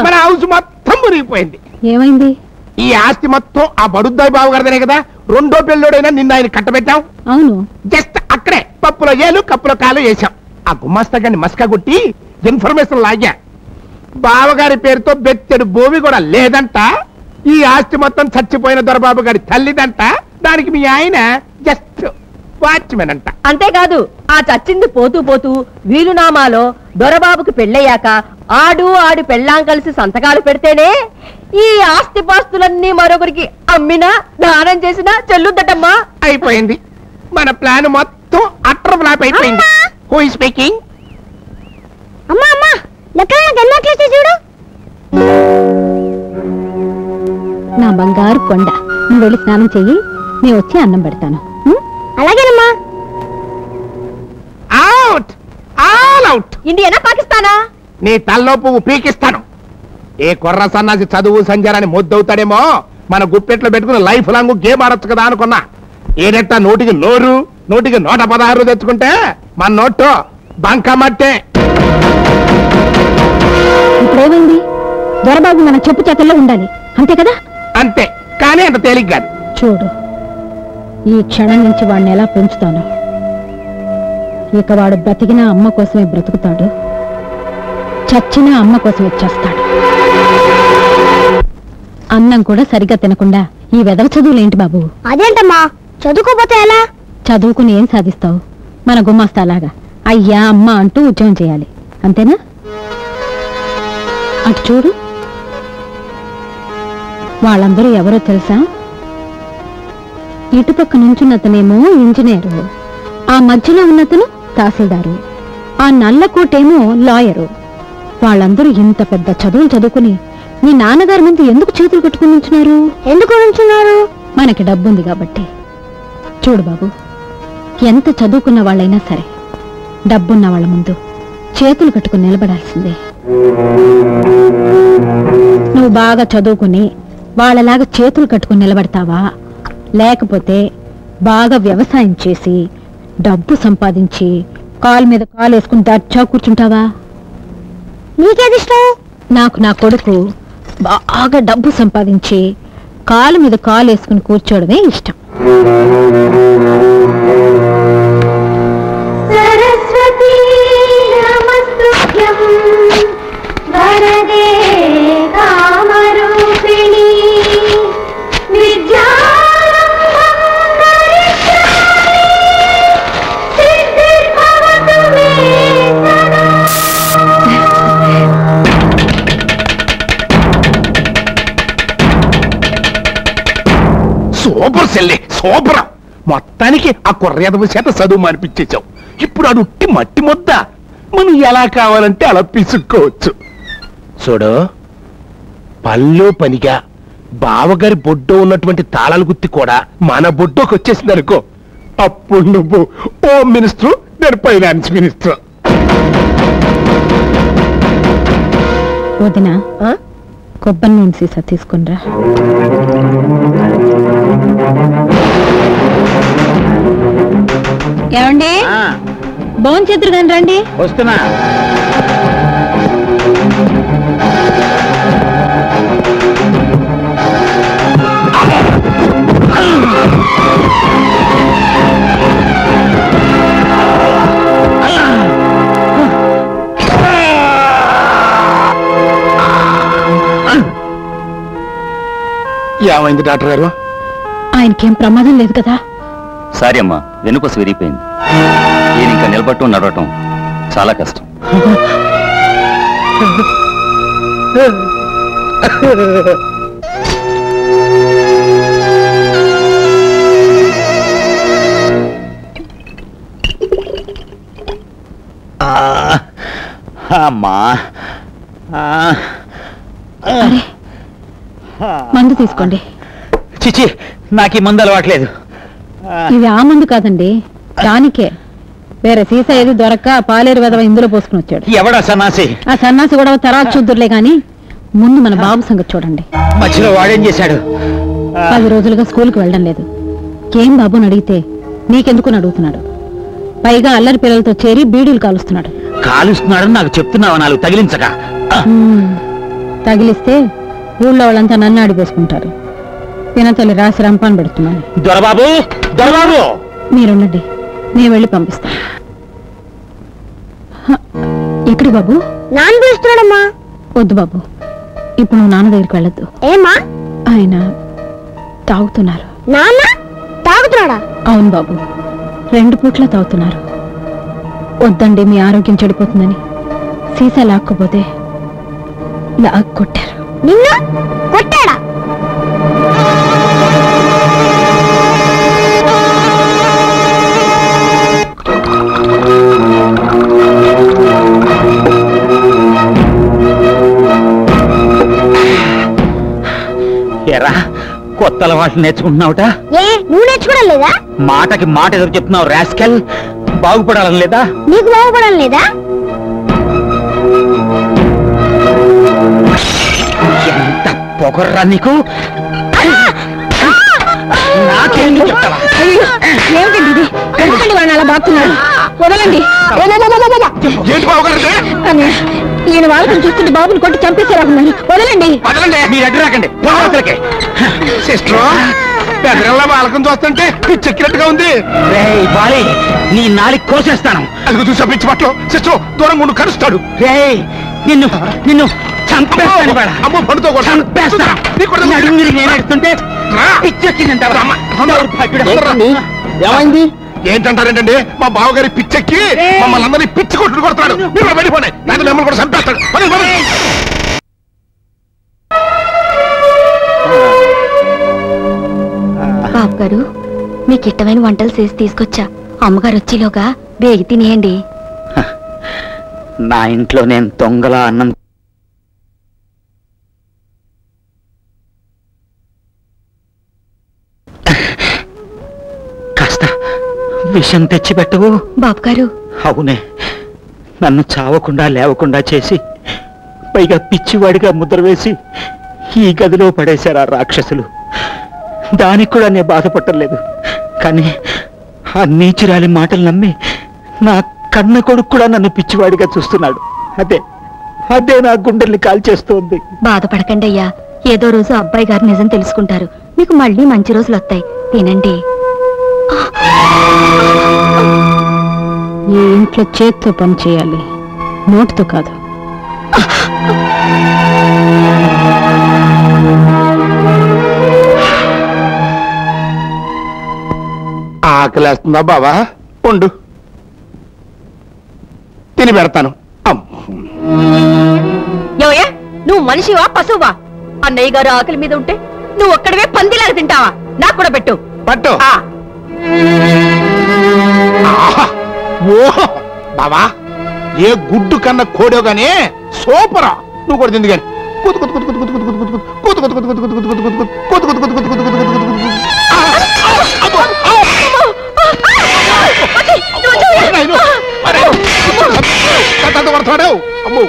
మన హౌస్ మొత్తం మునిగిపోయింది. ఏమైంది? ఈ ఆస్తి మొత్తం ఆ బడుద్దాయి బాబు గారిదనే కదా. రెండో పెళ్ళోడైనా నిన్న ఆయన కట్టబెట్టాం. అవును, జస్ట్ అక్కడే పప్పులో ఏలు కప్పులో కాలు వేశాం. ఆ గుమాస్తా గారిని మస్కా కొట్టి ఇన్ఫర్మేషన్ లాగా బావగారి పేరుతో బెత్తెడు భూమి కూడా లేదంట. ఈ ఆస్తి మొత్తం చచ్చిపోయిన దొరబాబు గారి తల్లిదంట. దానికి మీ ఆయన జస్ట్ వాచ్మెన్ అంట. అంతేకాదు, ఆ చచ్చింది పోతూ పోతూ వీలునామాలో దొరబాబుకి పెళ్ళయ్యాక ఆడు పెళ్ళాం కలిసి సంతకాలు పెడితేనే ఈ ఆస్తిపాస్తులన్నీ మరొకరికి అమ్మినా దానం చేసినా చెల్లుద్దటమ్మా. అయిపోయింది. మన ప్లాన్ మొత్తం అట్టర్ ఫ్లాప్ అయిపోయింది. Who is speaking? అమ్మా అమ్మా, లెక్క చూడు. నా బంగారు కొండ, నువ్వు వెళ్ళి స్నానం చెయ్యి, నేను వచ్చి అన్నం పెడతాను. అలాగేనమ్మా. Out, all out. ఇండియానా పాకిస్తానా? నీ తల్లో పువ్వు పీకిస్తాను. ఏ కొర్ర సన్నాసి చదువు సంజారాన్ని ముద్దవుతాడేమో, మన గుప్పెట్లో పెట్టుకుని లైఫ్ లాంగ్ గేమ్ ఆడొచ్చు కదా అనుకున్నా. ఏదట్టా నోటికి నోరు, నోటికి 116 తెచ్చుకుంటే మన నోటు బంకమట్టే. ఇప్పుడేమైంది? దొరబాబు మన చెప్పు చేతల్లో ఉండాలి, అంతే కదా? అంతే, కానీ అంత తేలిక కాదు. చూడు, ఈ క్షణం నుంచి వాడిని ఎలా పెంచుతాను. ఇక వాడు బ్రతికిన అమ్మ కోసమే బ్రతుకుతాడు, చచ్చిన అమ్మ కోసమే చేస్తాడు. అన్నం కూడా సరిగ్గా తినకుండా ఈ వెదవ చదువులేంటి బాబు? అదేంటమ్మా, చదువుకోపోతే ఎలా? చదువుకుని ఏం సాధిస్తావు? మన గుమాస్తా లాగా అయ్యా అమ్మ అంటూ ఉద్యోగం చేయాలి, అంతేనా? అటు చూడు, వాళ్ళందరూ ఎవరో తెలుసా? ఇటుపక్క నుంచున్నతనేమో ఇంజనీరు, ఆ మధ్యలో ఉన్నతను తహసీల్దారు, ఆ నల్లకోటేమో లాయరు. వాళ్ళందరూ ఇంత పెద్ద చదువులు చదువుకుని మీ నాన్నగారి ముందు ఎందుకు చేతులు కట్టుకుని ఉంచున్నారు? ఎందుకు ఉంచున్నారు? మనకి డబ్బుంది కాబట్టి. చూడు బాబు, ఎంత చదువుకున్న వాళ్ళైనా సరే డబ్బున్న వాళ్ళ ముందు చేతులు కట్టుకుని నిలబడాల్సిందే. నువ్వు బాగా చదువుకుని వాళ్ళలాగా చేతులు కట్టుకుని నిలబడతావా, లేకపోతే బాగా వ్యవసాయం చేసి డబ్బు సంపాదించి కాలు మీద కాలు వేసుకుని దర్జా కూర్చుంటావా? నీకేది ఇష్టం? నాకు నా కొడుకు బాగా డబ్బు సంపాదించి కాలు మీద కాలు వేసుకుని కూర్చోవడమే ఇష్టం. సరస్వతీ నమస్తుభ్యం వరదే కామరూపిణి విద్యారంభం కరిష్యామి సిద్ధిర్భవతు మే సదా. సూపర్ సెల్లే, సూపర్. మొత్తానికి ఆ కుర్రేదవ చేత చదువు మానిపించేశావు. ఇప్పుడు అడుట్టి మట్టి ముద్ద మనం ఎలా కావాలంటే అలా పిసుక్కోవచ్చు. చూడు, పనిలో పనిగా బావగారి బొడ్డో ఉన్నటువంటి తాళాల గుత్తి కూడా మన బొడ్డోకి వచ్చేసింది అనుకో, అప్పుడు నువ్వు హోమ్ మినిస్టర్, నేను ఫైనాన్స్ మినిస్టర్. వదినా, కొబ్బరి నూనె సీసా తీసుకునిరా. ఏమండి, భోంచేతురు కానీ రండి. వస్తున్నా. ఏమైంది డాక్టర్ గారు? ఆయనకేం ప్రమాదం లేదు కదా? సారీ అమ్మా, వెనుపసు విరిగిపోయింది. ఈయన ఇంకా నిలబడటం నడవటం చాలా కష్టం. అమ్మా, మందు తీసుకోండి. చిచి, నాకు ఈ మందు అలవాట్లేదు. ఇది ఆ మందు కాదండి, దానికే. వేరే సీసా ఏది దొరక్క పాలేరు వెదవ ఇందులో పోసుకుని వచ్చాడు. ఎవడా సన్నాసి? ఆ సన్నాసి గొడవ తర్వాత చూద్దురులే గాని ముందు మన బాబు సంగతి చూడండి. మధ్యలో వాడేం చేశాడు? 10 రోజులుగా స్కూల్కి వెళ్ళడం లేదు. ఏం బాబుని అడిగితే నీకెందుకు అడుగుతున్నాడు. పైగా అల్లరి పిల్లలతో చేరి బీడీలు కాలుస్తున్నాడు. కాలుస్తున్నాడని నాకు చెప్తున్నావా? నాలుగు తగిలించక. తగిలిస్తే ఊళ్ళో వాళ్ళంతా నన్ను అడిగేసుకుంటారు. పినతల్లి రాసి రంపాన్ పెడుతున్నాను. దొరబాబు దొరబాబు మీరుండండి, నేను వెళ్ళి పంపిస్తాను. ఎక్కడి బాబు? నాన్న పిలుస్తున్నాడమ్మా. వద్దు బాబు, ఇప్పుడు నువ్వు నాన్న దగ్గరికి వెళ్ళొద్దు. ఏమా? ఆయన తాగుతున్నారు. నాన్న తాగుతున్నాడా? అవును బాబు, 2 పూట్ల తాగుతున్నారు. వద్దండి, మీ ఆరోగ్యం చెడిపోతుందని సీసా లాక్కపోతే కొట్టారు. నిన్ను కొట్టాడా? ఎరా కొత్త అలవాట్లు నేర్చుకుంటున్నావుట? ఏ నువ్వు నేర్చుకోవడం లేదా? మాటకి మాట ఎదురు చెప్తున్నావు రాస్కెల్. బాగుపడాలని లేదా? నీకు బాగుపడడం లేదా? ఎంత పొగర్రా నీకు! నాకేం చెప్తావా? ఏమిటండి ఇది? ఎందుకండి వాడిని అలా బాగుతున్నారు? వదలండి. ఏంటి బావగారు? ఈయన వాళ్ళని చూస్తుంటే బాబుని కొట్టి చంపేసేలాగున్నారు. వదలండి. మీరు అడ్డు రాకండి. సిస్టర్, పెద్దల బాలకం చూస్తుంటే చెక్కినట్టుగా ఉంది. రేయ్ బాలే, నీ నాలికి కోసేస్తాను. అది చూసా పిచ్చి పట్లు. సిస్టర్ దూరం ఉండి కరుస్తాడు. రేయ్ నిన్ను నిన్ను చంపేస్తాను. అమ్మో పండుతో చంపేస్తా. నేను ఎడుతుంటే పిచ్చెక్కిందంటావా? ఏమైంది? ఏంటంటారేంటండి? మా బావగారి పిచ్చెక్కి మమ్మల్ని అందరినీ పిచ్చి కొట్టుడు కొడతాడు. మీరు వెళ్ళిపోండి, నాకు మిమ్మల్ని కూడా చంపేస్తాడు. బాబు గారు, మీకు ఇష్టమైన వంటలు చేసి తీసుకొచ్చా. అమ్మగారు వచ్చేలోగా వేగి తినేయండి. నా ఇంట్లో నేను దొంగలా అన్నం కాస్త విషం తెచ్చిపెట్టవు. బాబు గారు, అవునే, నన్ను చావకుండా లేవకుండా చేసి పైగా పిచ్చివాడిగా ముద్ర వేసి ఈ గదిలో పడేశారు ఆ రాక్షసులు. దానికి కూడా నేను బాధపడలేదు. కానీ ఆ నీచురాలి మాటలు నమ్మి నా కన్న కొడుకు కూడా నన్ను పిచ్చివాడిగా చూస్తున్నాడు. అదే అదే నా గుండెల్ని కాల్చేస్తోంది. బాధపడకండి అయ్యా, ఏదో రోజు అబ్బాయి గారు నిజం తెలుసుకుంటారు. మీకు మళ్ళీ మంచి రోజులు వస్తాయి. తినండి. ఈ ఇంట్లో చేత్తో పని చేయాలి, నోటితో కాదు. ఆకలేస్తుందా బావా? ఉండు, తిని పెడతాను. ఏమయ్యా, నువ్వు మనిషివా పశువా? అన్నయ్య గారు ఆకలి మీద ఉంటే నువ్వు ఒక్కడవే పందిలాగా తింటావా? నాకు కూడా పెట్టు. పట్టు. ఆ, ఓహో బావా, ఏ గుడ్డు కన్నా కోడో గానీ సూపరా. నువ్వు కూడా తింది కానీ పడతాడు. అమ్మో,